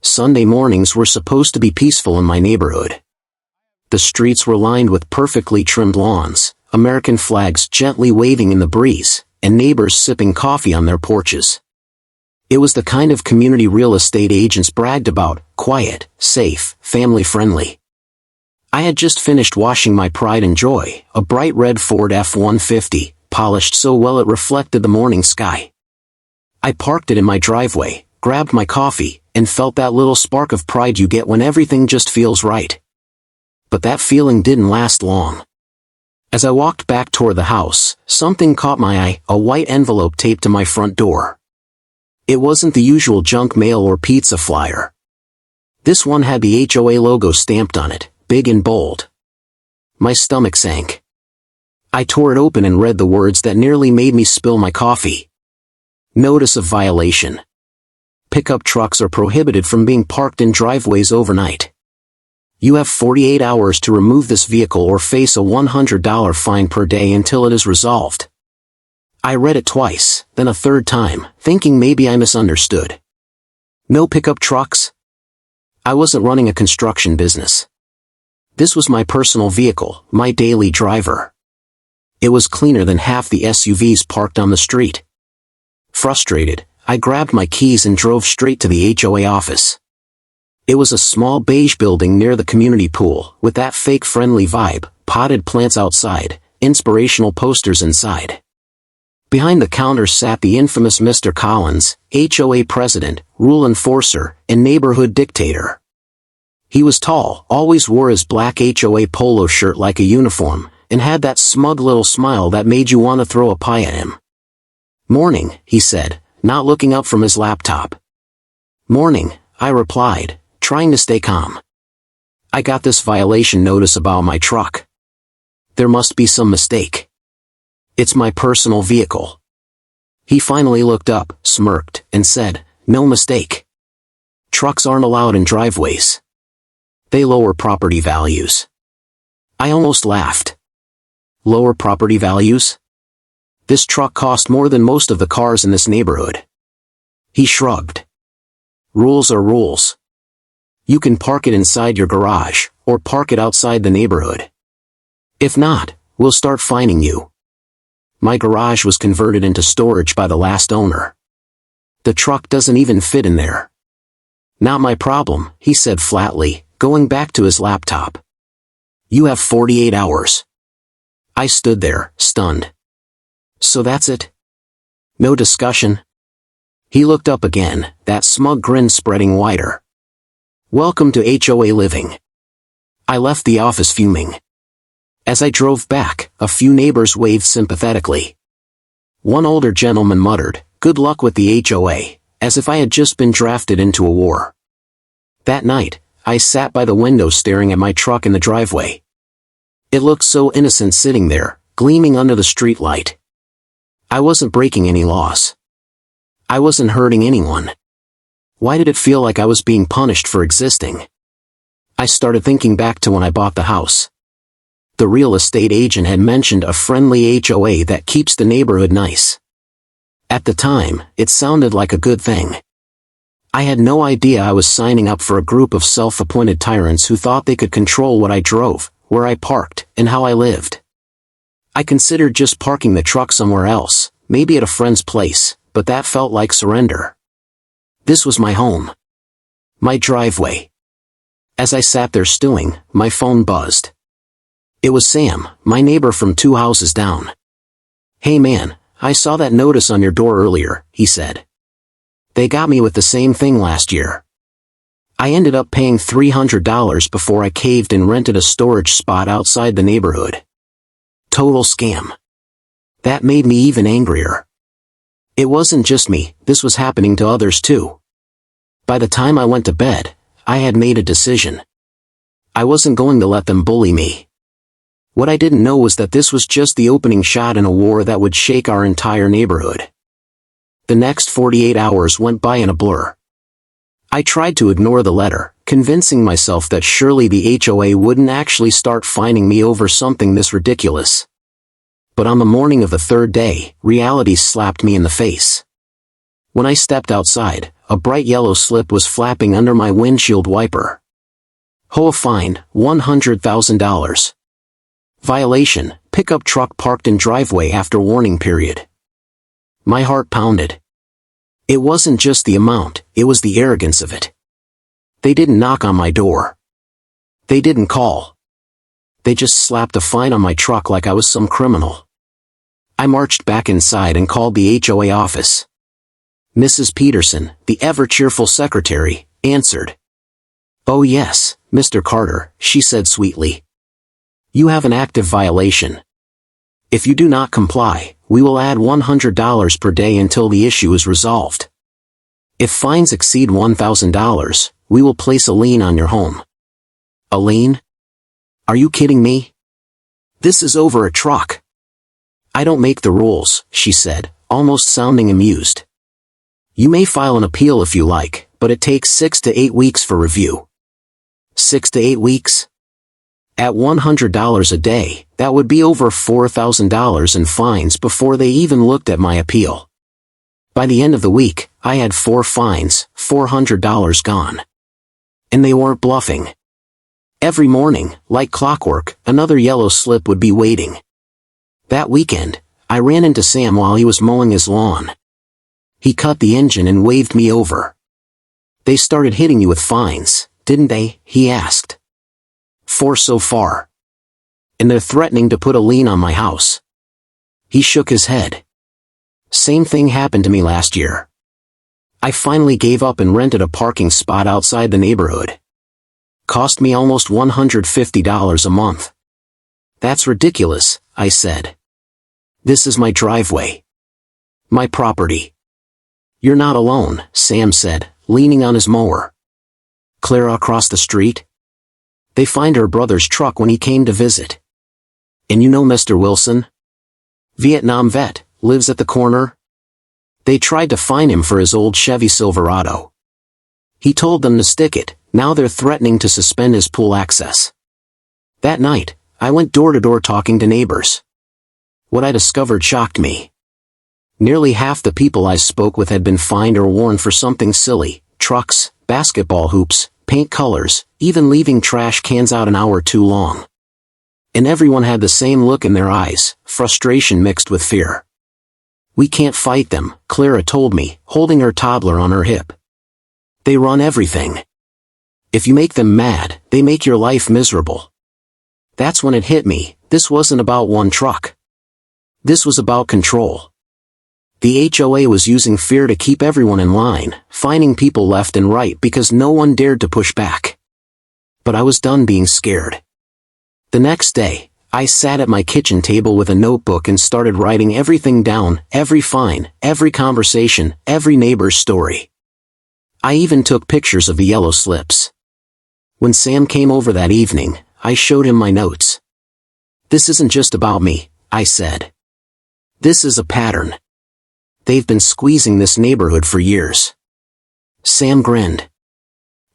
Sunday mornings were supposed to be peaceful in my neighborhood. The streets were lined with perfectly trimmed lawns, American flags gently waving in the breeze, and neighbors sipping coffee on their porches. It was the kind of community real estate agents bragged about: quiet, safe, family-friendly. I had just finished washing my pride and joy, a bright red Ford F-150, polished so well it reflected the morning sky. I parked it in my driveway, grabbed my coffee, and felt that little spark of pride you get when everything just feels right. But that feeling didn't last long. As I walked back toward the house, something caught my eye: a white envelope taped to my front door. It wasn't the usual junk mail or pizza flyer. This one had the HOA logo stamped on it, big and bold. My stomach sank. I tore it open and read the words that nearly made me spill my coffee. Notice of violation. Pickup trucks are prohibited from being parked in driveways overnight. You have 48 hours to remove this vehicle or face a $100 fine per day until it is resolved. I read it twice, then a third time, thinking maybe I misunderstood. No pickup trucks? I wasn't running a construction business. This was my personal vehicle, my daily driver. It was cleaner than half the SUVs parked on the street. Frustrated, I grabbed my keys and drove straight to the HOA office. It was a small beige building near the community pool, with that fake friendly vibe: potted plants outside, inspirational posters inside. Behind the counter sat the infamous Mr. Collins, HOA president, rule enforcer, and neighborhood dictator. He was tall, always wore his black HOA polo shirt like a uniform, and had that smug little smile that made you want to throw a pie at him. "Morning," he said, not looking up from his laptop. "Morning," I replied, trying to stay calm. "I got this violation notice about my truck. There must be some mistake. It's my personal vehicle." He finally looked up, smirked, and said, "No mistake. Trucks aren't allowed in driveways. They lower property values." I almost laughed. Lower property values? This truck cost more than most of the cars in this neighborhood. He shrugged. "Rules are rules. You can park it inside your garage, or park it outside the neighborhood. If not, we'll start fining you." My garage was converted into storage by the last owner. The truck doesn't even fit in there. "Not my problem," he said flatly, going back to his laptop. "You have 48 hours. I stood there, stunned. "So that's it? No discussion?" He looked up again, that smug grin spreading wider. "Welcome to HOA living." I left the office fuming. As I drove back, a few neighbors waved sympathetically. One older gentleman muttered, "Good luck with the HOA," as if I had just been drafted into a war. That night, I sat by the window staring at my truck in the driveway. It looked so innocent sitting there, gleaming under the street light. I wasn't breaking any laws. I wasn't hurting anyone. Why did it feel like I was being punished for existing? I started thinking back to when I bought the house. The real estate agent had mentioned a friendly HOA that keeps the neighborhood nice. At the time, it sounded like a good thing. I had no idea I was signing up for a group of self-appointed tyrants who thought they could control what I drove, where I parked, and how I lived. I considered just parking the truck somewhere else, maybe at a friend's place, but that felt like surrender. This was my home. My driveway. As I sat there stewing, my phone buzzed. It was Sam, my neighbor from 2 houses down. "Hey man, I saw that notice on your door earlier," he said. "They got me with the same thing last year. I ended up paying $300 before I caved and rented a storage spot outside the neighborhood. Total scam." That made me even angrier. It wasn't just me, this was happening to others too. By the time I went to bed, I had made a decision. I wasn't going to let them bully me. What I didn't know was that this was just the opening shot in a war that would shake our entire neighborhood. The next 48 hours went by in a blur. I tried to ignore the letter, convincing myself that surely the HOA wouldn't actually start fining me over something this ridiculous. But on the morning of the third day, reality slapped me in the face. When I stepped outside, a bright yellow slip was flapping under my windshield wiper. HOA fine, $100,000. Violation, pickup truck parked in driveway after warning period. My heart pounded. It wasn't just the amount, it was the arrogance of it. They didn't knock on my door. They didn't call. They just slapped a fine on my truck like I was some criminal. I marched back inside and called the HOA office. Mrs. Peterson, the ever-cheerful secretary, answered. "Oh yes, Mr. Carter," she said sweetly. "You have an active violation. If you do not comply, we will add $100 per day until the issue is resolved. If fines exceed $1,000, we will place a lien on your home." A lien? Are you kidding me? This is over a truck. "I don't make the rules," she said, almost sounding amused. "You may file an appeal if you like, but it takes 6 to 8 weeks for review." 6 to 8 weeks? At $100 a day, that would be over $4,000 in fines before they even looked at my appeal. By the end of the week, I had 4 fines, $400 gone. And they weren't bluffing. Every morning, like clockwork, another yellow slip would be waiting. That weekend, I ran into Sam while he was mowing his lawn. He cut the engine and waved me over. "They started hitting you with fines, didn't they?" he asked. "4 so far. And they're threatening to put a lien on my house." He shook his head. "Same thing happened to me last year. I finally gave up and rented a parking spot outside the neighborhood. Cost me almost $150 a month." "That's ridiculous," I said. "This is my driveway. My property." "You're not alone," Sam said, leaning on his mower. "Clara across the street? They find her brother's truck when he came to visit. And you know Mr. Wilson? Vietnam vet, lives at the corner? They tried to fine him for his old Chevy Silverado. He told them to stick it, now they're threatening to suspend his pool access." That night, I went door to door talking to neighbors. What I discovered shocked me. Nearly half the people I spoke with had been fined or warned for something silly: trucks, basketball hoops, paint colors, even leaving trash cans out an hour too long. And everyone had the same look in their eyes, frustration mixed with fear. "We can't fight them," Clara told me, holding her toddler on her hip. "They run everything. If you make them mad, they make your life miserable." That's when it hit me, this wasn't about one truck. This was about control. The HOA was using fear to keep everyone in line, fining people left and right because no one dared to push back. But I was done being scared. The next day, I sat at my kitchen table with a notebook and started writing everything down: every fine, every conversation, every neighbor's story. I even took pictures of the yellow slips. When Sam came over that evening, I showed him my notes. "This isn't just about me," I said. "This is a pattern. They've been squeezing this neighborhood for years." Sam grinned.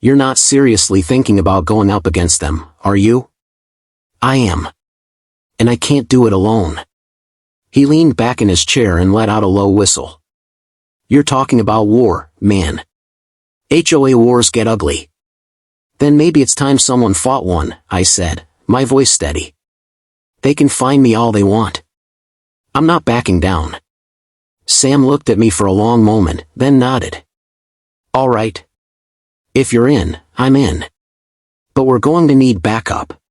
"You're not seriously thinking about going up against them, are you?" "I am. And I can't do it alone." He leaned back in his chair and let out a low whistle. "You're talking about war, man. HOA wars get ugly." "Then maybe it's time someone fought one," I said, my voice steady. "They can fine me all they want. I'm not backing down." Sam looked at me for a long moment, then nodded. "All right. If you're in, I'm in. But we're going to need backup."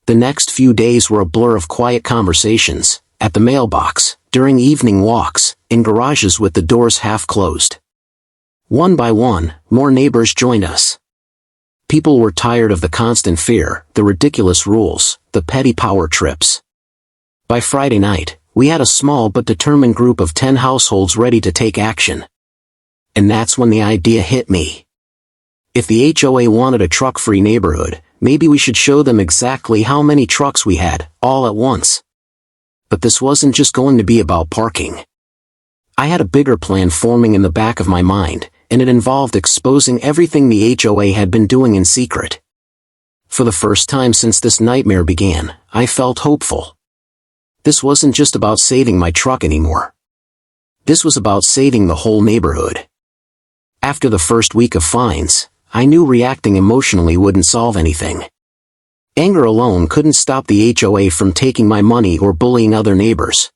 The next few days were a blur of quiet conversations, at the mailbox, during evening walks, in garages with the doors half closed. One by one, more neighbors joined us. People were tired of the constant fear, the ridiculous rules, the petty power trips. By Friday night, we had a small but determined group of 10 households ready to take action. And that's when the idea hit me. If the HOA wanted a truck-free neighborhood, maybe we should show them exactly how many trucks we had, all at once. But this wasn't just going to be about parking. I had a bigger plan forming in the back of my mind, and it involved exposing everything the HOA had been doing in secret. For the first time since this nightmare began, I felt hopeful. This wasn't just about saving my truck anymore. This was about saving the whole neighborhood. After the first week of fines, I knew reacting emotionally wouldn't solve anything. Anger alone couldn't stop the HOA from taking my money or bullying other neighbors.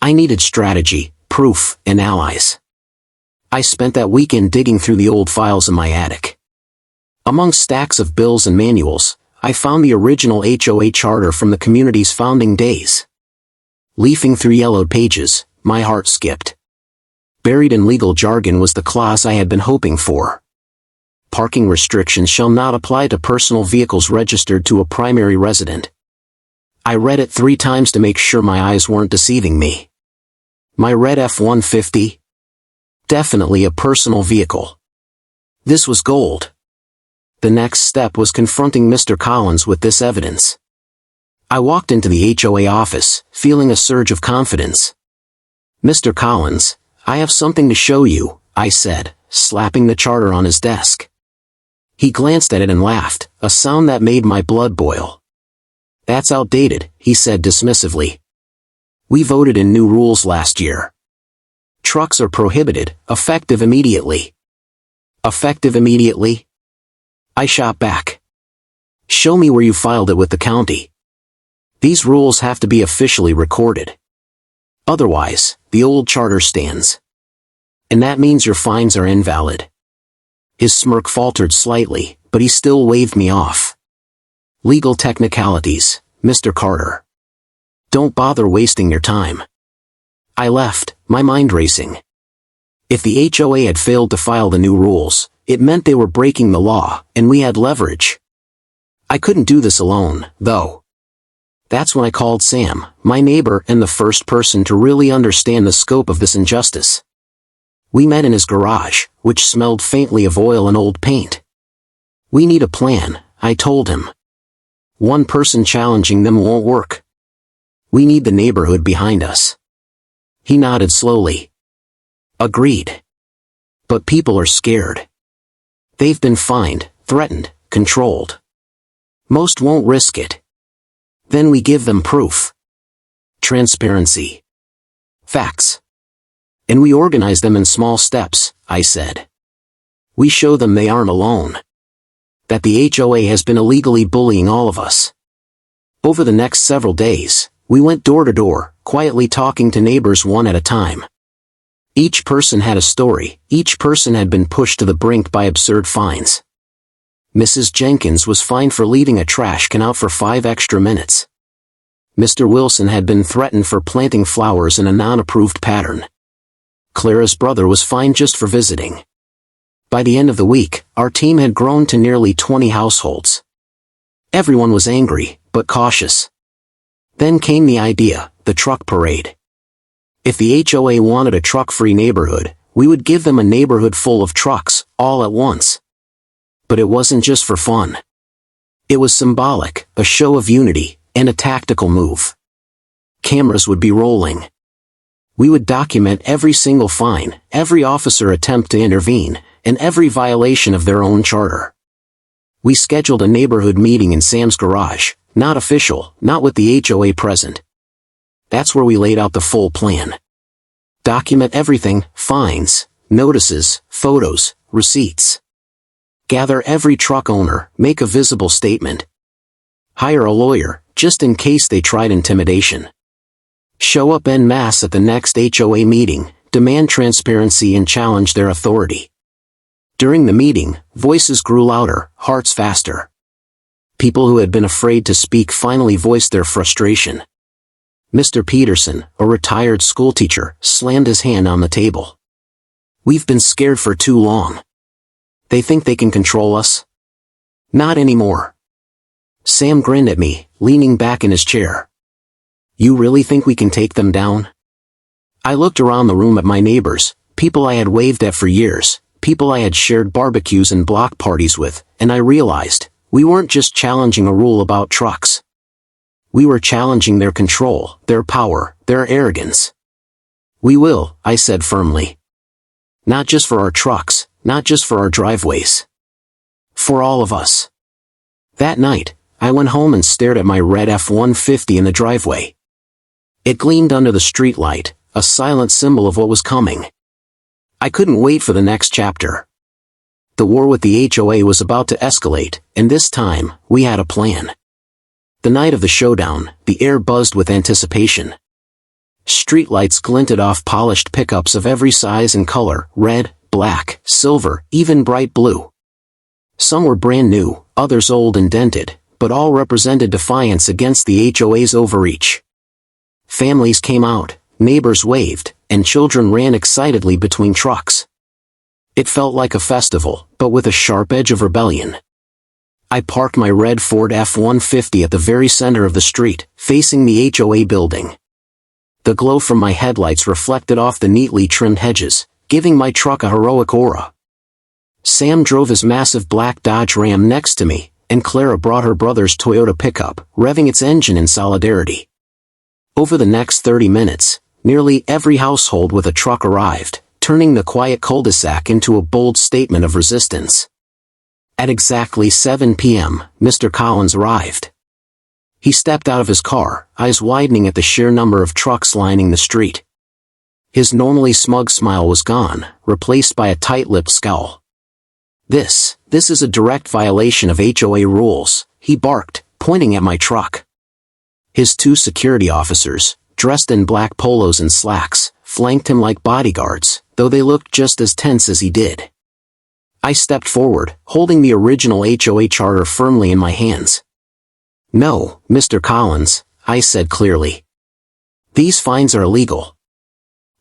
I needed strategy, proof, and allies. I spent that weekend digging through the old files in my attic. Among stacks of bills and manuals, I found the original HOA charter from the community's founding days. Leafing through yellowed pages, my heart skipped. Buried in legal jargon was the clause I had been hoping for. Parking restrictions shall not apply to personal vehicles registered to a primary resident. I read it 3 times to make sure my eyes weren't deceiving me. My red F-150? Definitely a personal vehicle. This was gold. The next step was confronting Mr. Collins with this evidence. I walked into the HOA office, feeling a surge of confidence. "Mr. Collins, I have something to show you," I said, slapping the charter on his desk. He glanced at it and laughed, a sound that made my blood boil. "That's outdated," he said dismissively. "We voted in new rules last year. Trucks are prohibited, effective immediately." "Effective immediately?" I shot back. "Show me where you filed it with the county. These rules have to be officially recorded. Otherwise, the old charter stands. And that means your fines are invalid." His smirk faltered slightly, but he still waved me off. "Legal technicalities, Mr. Carter. Don't bother wasting your time." I left, my mind racing. If the HOA had failed to file the new rules, it meant they were breaking the law, and we had leverage. I couldn't do this alone, though. That's when I called Sam, my neighbor and the first person to really understand the scope of this injustice. We met in his garage, which smelled faintly of oil and old paint. "We need a plan," I told him. "One person challenging them won't work. We need the neighborhood behind us." He nodded slowly. "Agreed. But people are scared. They've been fined, threatened, controlled. Most won't risk it. Then we give them proof. Transparency. Facts. And we organize them in small steps," I said. "We show them they aren't alone. That the HOA has been illegally bullying all of us." Over the next several days, we went door to door, quietly talking to neighbors one at a time. Each person had a story, each person had been pushed to the brink by absurd fines. Mrs. Jenkins was fined for leaving a trash can out for 5 extra minutes. Mr. Wilson had been threatened for planting flowers in a non-approved pattern. Clara's brother was fined just for visiting. By the end of the week, our team had grown to nearly 20 households. Everyone was angry, but cautious. Then came the idea, the truck parade. If the HOA wanted a truck-free neighborhood, we would give them a neighborhood full of trucks, all at once. But it wasn't just for fun. It was symbolic, a show of unity, and a tactical move. Cameras would be rolling. We would document every single fine, every officer attempt to intervene, and every violation of their own charter. We scheduled a neighborhood meeting in Sam's garage, not official, not with the HOA present. That's where we laid out the full plan. Document everything, fines, notices, photos, receipts. Gather every truck owner, make a visible statement. Hire a lawyer, just in case they tried intimidation. Show up en masse at the next HOA meeting, demand transparency and challenge their authority. During the meeting, voices grew louder, hearts faster. People who had been afraid to speak finally voiced their frustration. Mr. Peterson, a retired schoolteacher, slammed his hand on the table. "We've been scared for too long. They think they can control us? Not anymore." Sam grinned at me, leaning back in his chair. "You really think we can take them down?" I looked around the room at my neighbors, people I had waved at for years, people I had shared barbecues and block parties with, and I realized, we weren't just challenging a rule about trucks. We were challenging their control, their power, their arrogance. "We will," I said firmly. "Not just for our trucks, not just for our driveways. For all of us." That night, I went home and stared at my red F-150 in the driveway. It gleamed under the streetlight, a silent symbol of what was coming. I couldn't wait for the next chapter. The war with the HOA was about to escalate, and this time, we had a plan. The night of the showdown, the air buzzed with anticipation. Streetlights glinted off polished pickups of every size and color, red, black, silver, even bright blue. Some were brand new, others old and dented, but all represented defiance against the HOA's overreach. Families came out, neighbors waved, and children ran excitedly between trucks. It felt like a festival, but with a sharp edge of rebellion. I parked my red Ford F-150 at the very center of the street, facing the HOA building. The glow from my headlights reflected off the neatly trimmed hedges, giving my truck a heroic aura. Sam drove his massive black Dodge Ram next to me, and Clara brought her brother's Toyota pickup, revving its engine in solidarity. Over the next 30 minutes, nearly every household with a truck arrived, turning the quiet cul-de-sac into a bold statement of resistance. At exactly 7 p.m., Mr. Collins arrived. He stepped out of his car, eyes widening at the sheer number of trucks lining the street. His normally smug smile was gone, replaced by a tight-lipped scowl. This is a direct violation of HOA rules," he barked, pointing at my truck. His 2 security officers, dressed in black polos and slacks, flanked him like bodyguards, though they looked just as tense as he did. I stepped forward, holding the original HOA charter firmly in my hands. "No, Mr. Collins," I said clearly. "These fines are illegal.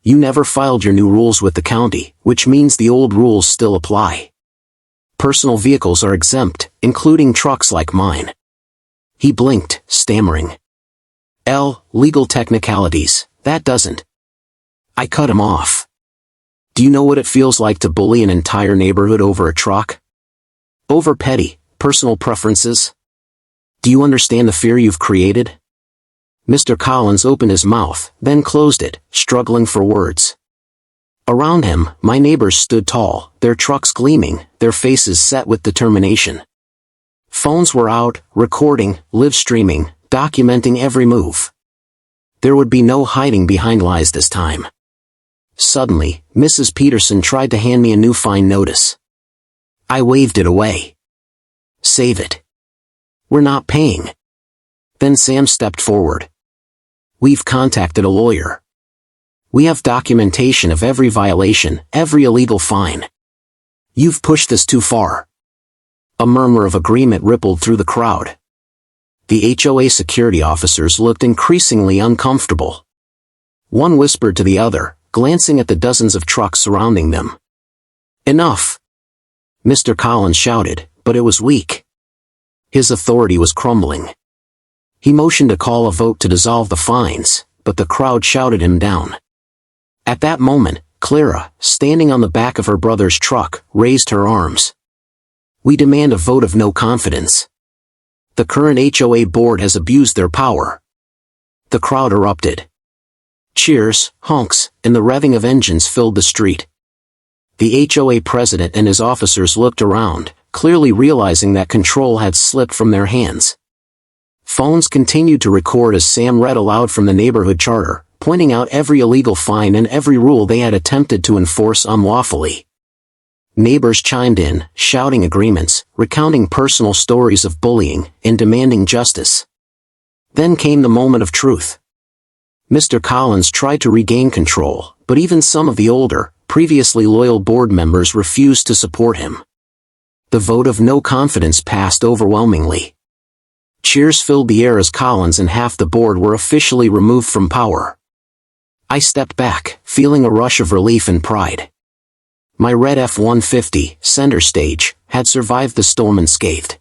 You never filed your new rules with the county, which means the old rules still apply. Personal vehicles are exempt, including trucks like mine." He blinked, stammering. Legal technicalities, that doesn't." I cut him off. "Do you know what it feels like to bully an entire neighborhood over a truck? Over petty, personal preferences? Do you understand the fear you've created?" Mr. Collins opened his mouth, then closed it, struggling for words. Around him, my neighbors stood tall, their trucks gleaming, their faces set with determination. Phones were out, recording, live streaming, documenting every move. There would be no hiding behind lies this time. Suddenly, Mrs. Peterson tried to hand me a new fine notice. I waved it away. "Save it. We're not paying." Then Sam stepped forward. "We've contacted a lawyer. We have documentation of every violation, every illegal fine. You've pushed this too far." A murmur of agreement rippled through the crowd. The HOA security officers looked increasingly uncomfortable. One whispered to the other, glancing at the dozens of trucks surrounding them. "Enough!" Mr. Collins shouted, but it was weak. His authority was crumbling. He motioned to call a vote to dissolve the fines, but the crowd shouted him down. At that moment, Clara, standing on the back of her brother's truck, raised her arms. "We demand a vote of no confidence. The current HOA board has abused their power." The crowd erupted. Cheers, honks, and the revving of engines filled the street. The HOA president and his officers looked around, clearly realizing that control had slipped from their hands. Phones continued to record as Sam read aloud from the neighborhood charter, pointing out every illegal fine and every rule they had attempted to enforce unlawfully. Neighbors chimed in, shouting agreements, recounting personal stories of bullying, and demanding justice. Then came the moment of truth. Mr. Collins tried to regain control, but even some of the older, previously loyal board members refused to support him. The vote of no confidence passed overwhelmingly. Cheers filled the air as Collins and half the board were officially removed from power. I stepped back, feeling a rush of relief and pride. My red F-150, center stage, had survived the storm unscathed.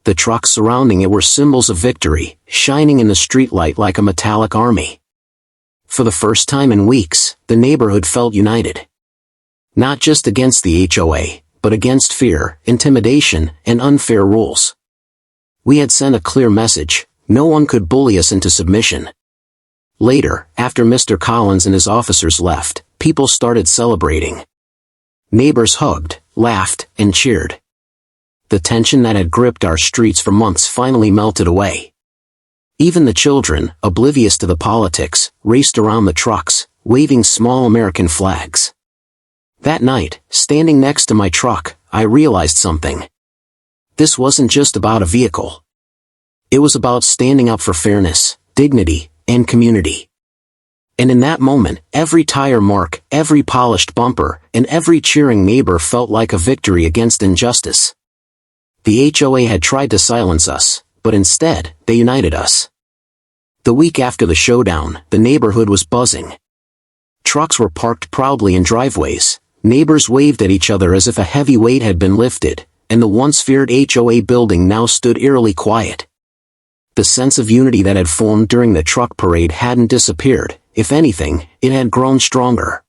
The trucks surrounding it were symbols of victory, shining in the streetlight like a metallic army. For the first time in weeks, the neighborhood felt united. Not just against the HOA, but against fear, intimidation, and unfair rules. We had sent a clear message: no one could bully us into submission. Later, after Mr. Collins and his officers left, people started celebrating. Neighbors hugged, laughed, and cheered. The tension that had gripped our streets for months finally melted away. Even the children, oblivious to the politics, raced around the trucks, waving small American flags. That night, standing next to my truck, I realized something. This wasn't just about a vehicle. It was about standing up for fairness, dignity, and community. And in that moment, every tire mark, every polished bumper, and every cheering neighbor felt like a victory against injustice. The HOA had tried to silence us, but instead, they united us. The week after the showdown, the neighborhood was buzzing. Trucks were parked proudly in driveways, neighbors waved at each other as if a heavy weight had been lifted, and the once feared HOA building now stood eerily quiet. The sense of unity that had formed during the truck parade hadn't disappeared. If anything, it had grown stronger.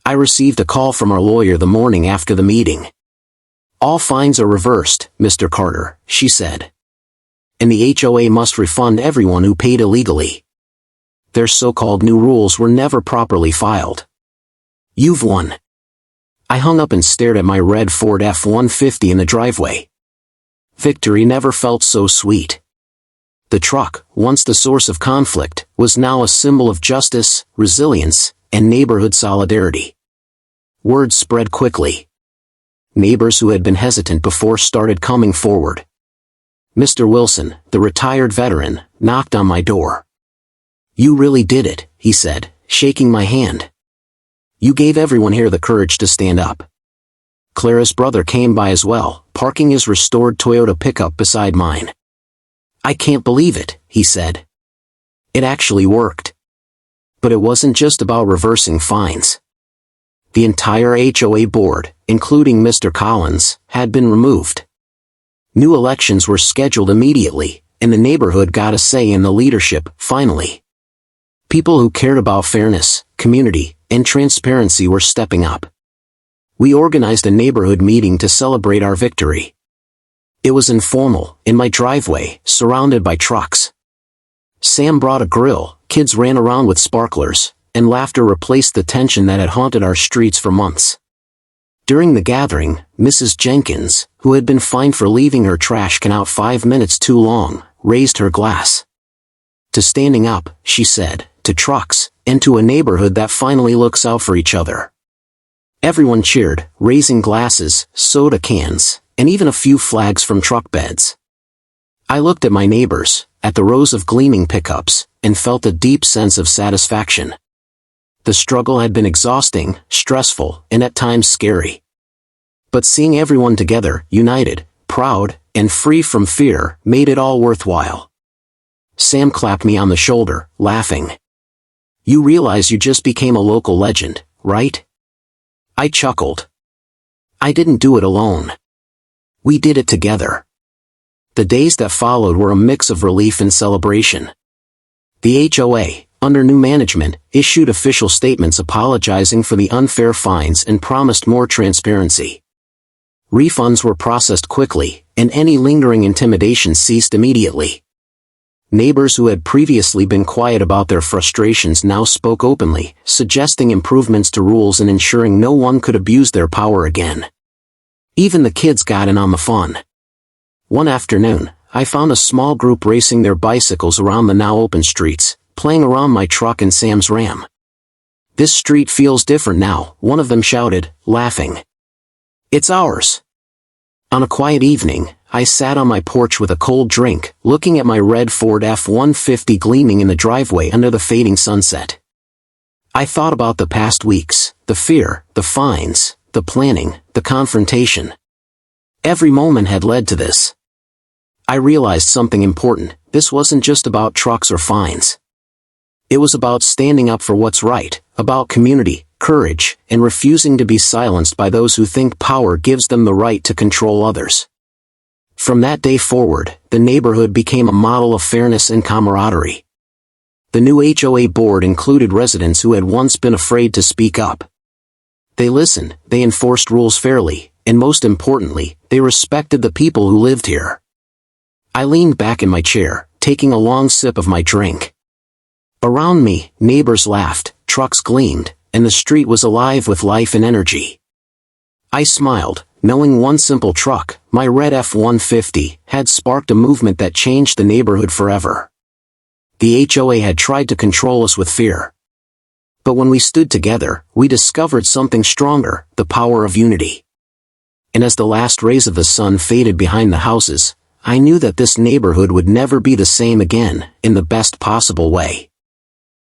I received a call from our lawyer the morning after the meeting. "All fines are reversed, Mr. Carter," she said. "And the HOA must refund everyone who paid illegally. Their so-called new rules were never properly filed. You've won." I hung up and stared at my red Ford F-150 in the driveway. Victory never felt so sweet. The truck, once the source of conflict, was now a symbol of justice, resilience, and neighborhood solidarity. Word spread quickly. Neighbors who had been hesitant before started coming forward. Mr. Wilson, the retired veteran, knocked on my door. "You really did it," he said, shaking my hand. "You gave everyone here the courage to stand up." Clara's brother came by as well, parking his restored Toyota pickup beside mine. "I can't believe it," he said. "It actually worked." But it wasn't just about reversing fines. The entire HOA board, including Mr. Collins, had been removed. New elections were scheduled immediately, and the neighborhood got a say in the leadership, finally. People who cared about fairness, community, and transparency were stepping up. We organized a neighborhood meeting to celebrate our victory. It was informal, in my driveway, surrounded by trucks. Sam brought a grill, kids ran around with sparklers, and laughter replaced the tension that had haunted our streets for months. During the gathering, Mrs. Jenkins, who had been fined for leaving her trash can out 5 minutes too long, raised her glass. "To standing up," she said, "to trucks, and to a neighborhood that finally looks out for each other." Everyone cheered, raising glasses, soda cans, and even a few flags from truck beds. I looked at my neighbors, at the rows of gleaming pickups, and felt a deep sense of satisfaction. The struggle had been exhausting, stressful, and at times scary. But seeing everyone together, united, proud, and free from fear, made it all worthwhile. Sam clapped me on the shoulder, laughing. "You realize you just became a local legend, right?" I chuckled. "I didn't do it alone. We did it together." The days that followed were a mix of relief and celebration. The HOA, under new management, issued official statements apologizing for the unfair fines and promised more transparency. Refunds were processed quickly, and any lingering intimidation ceased immediately. Neighbors who had previously been quiet about their frustrations now spoke openly, suggesting improvements to rules and ensuring no one could abuse their power again. Even the kids got in on the fun. One afternoon, I found a small group racing their bicycles around the now open streets, playing around my truck and Sam's Ram. "This street feels different now," one of them shouted, laughing. "It's ours." On a quiet evening, I sat on my porch with a cold drink, looking at my red Ford F-150 gleaming in the driveway under the fading sunset. I thought about the past weeks, the fear, the fines, the planning, the confrontation. Every moment had led to this. I realized something important: this wasn't just about trucks or fines. It was about standing up for what's right, about community, courage, and refusing to be silenced by those who think power gives them the right to control others. From that day forward, the neighborhood became a model of fairness and camaraderie. The new HOA board included residents who had once been afraid to speak up. They listened, they enforced rules fairly, and most importantly, they respected the people who lived here. I leaned back in my chair, taking a long sip of my drink. Around me, neighbors laughed, trucks gleamed, and the street was alive with life and energy. I smiled, knowing one simple truck, my red F-150, had sparked a movement that changed the neighborhood forever. The HOA had tried to control us with fear. But when we stood together, we discovered something stronger, the power of unity. And as the last rays of the sun faded behind the houses, I knew that this neighborhood would never be the same again, in the best possible way.